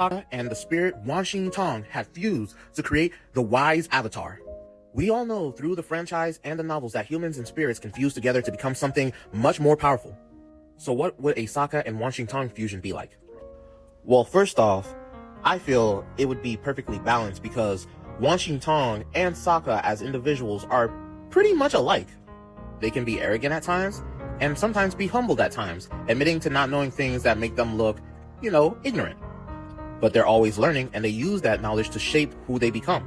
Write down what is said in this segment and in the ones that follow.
Sokka and the spirit Wan Xing Tong had fused to create the Wise Avatar. We all know through the franchise and the novels that humans and spirits can fuse together to become something much more powerful. So what would a Sokka and Wan Xing Tong fusion be like? Well, first off, I feel it would be perfectly balanced because Wan Xing Tong and Sokka as individuals are pretty much alike. They can be arrogant at times, and sometimes be humbled at times, admitting to not knowing things that make them look, ignorant. But they're always learning, and they use that knowledge to shape who they become.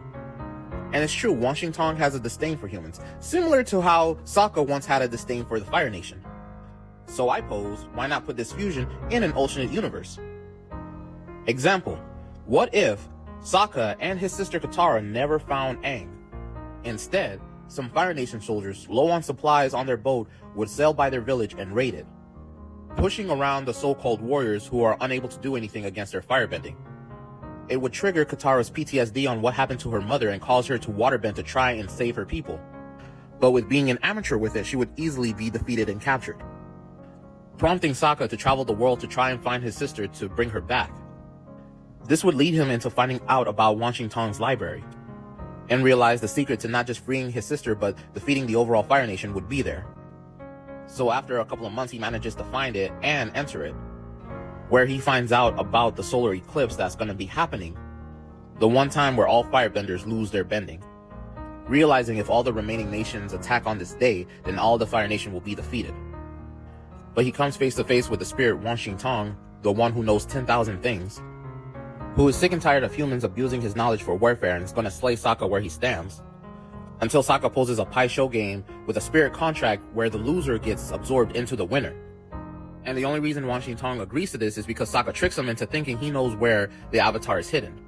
And it's true, Wan Xing Tong has a disdain for humans, similar to how Sokka once had a disdain for the Fire Nation. So I pose, why not put this fusion in an alternate universe? Example, what if Sokka and his sister Katara never found Aang? Instead, some Fire Nation soldiers, low on supplies on their boat, would sail by their village and raid it, pushing around the so-called warriors who are unable to do anything against their firebending. It would trigger Katara's PTSD on what happened to her mother and cause her to waterbend to try and save her people. But with being an amateur with it, she would easily be defeated and captured, prompting Sokka to travel the world to try and find his sister to bring her back. This would lead him into finding out about Wan Xing Tong's library, and realize the secret to not just freeing his sister but defeating the overall Fire Nation would be there. So after a couple of months he manages to find it and enter it, where he finds out about the solar eclipse that's going to be happening, the one time where all firebenders lose their bending. Realizing if all the remaining nations attack on this day, then all the Fire Nation will be defeated. But he comes face to face with the spirit Wan Xing Tong, the one who knows 10,000 things, who is sick and tired of humans abusing his knowledge for warfare and is going to slay Sokka where he stands, until Sokka poses a Pai Sho game with a spirit contract where the loser gets absorbed into the winner. And the only reason Wan Xing Tong agrees to this is because Sokka tricks him into thinking he knows where the Avatar is hidden,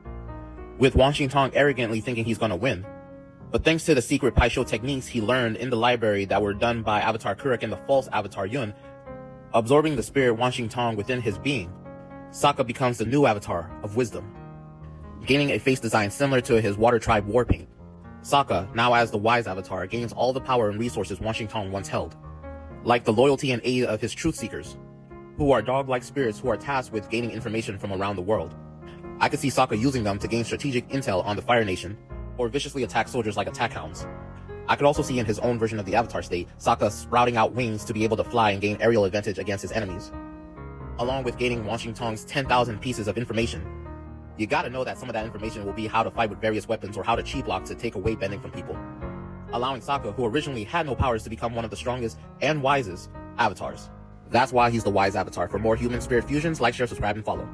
with Wan Xing Tong arrogantly thinking he's going to win. But thanks to the secret Pai Sho techniques he learned in the library that were done by Avatar Kuruk and the false Avatar Yun, absorbing the spirit Wan Xing Tong within his being, Sokka becomes the new Avatar of Wisdom, gaining a face design similar to his Water Tribe war paint. Sokka, now as the Wise Avatar, gains all the power and resources Wan Xing Tong once held, like the loyalty and aid of his Truth Seekers, who are dog-like spirits who are tasked with gaining information from around the world. I could see Sokka using them to gain strategic intel on the Fire Nation, or viciously attack soldiers like attack hounds. I could also see in his own version of the Avatar state, Sokka sprouting out wings to be able to fly and gain aerial advantage against his enemies, along with gaining Wan Xing Tong's 10,000 pieces of information. You gotta know that some of that information will be how to fight with various weapons or how to chi block to take away bending from people, allowing Sokka, who originally had no powers, to become one of the strongest and wisest avatars. That's why he's the Wise Avatar. For more human spirit fusions, like, share, subscribe, and follow.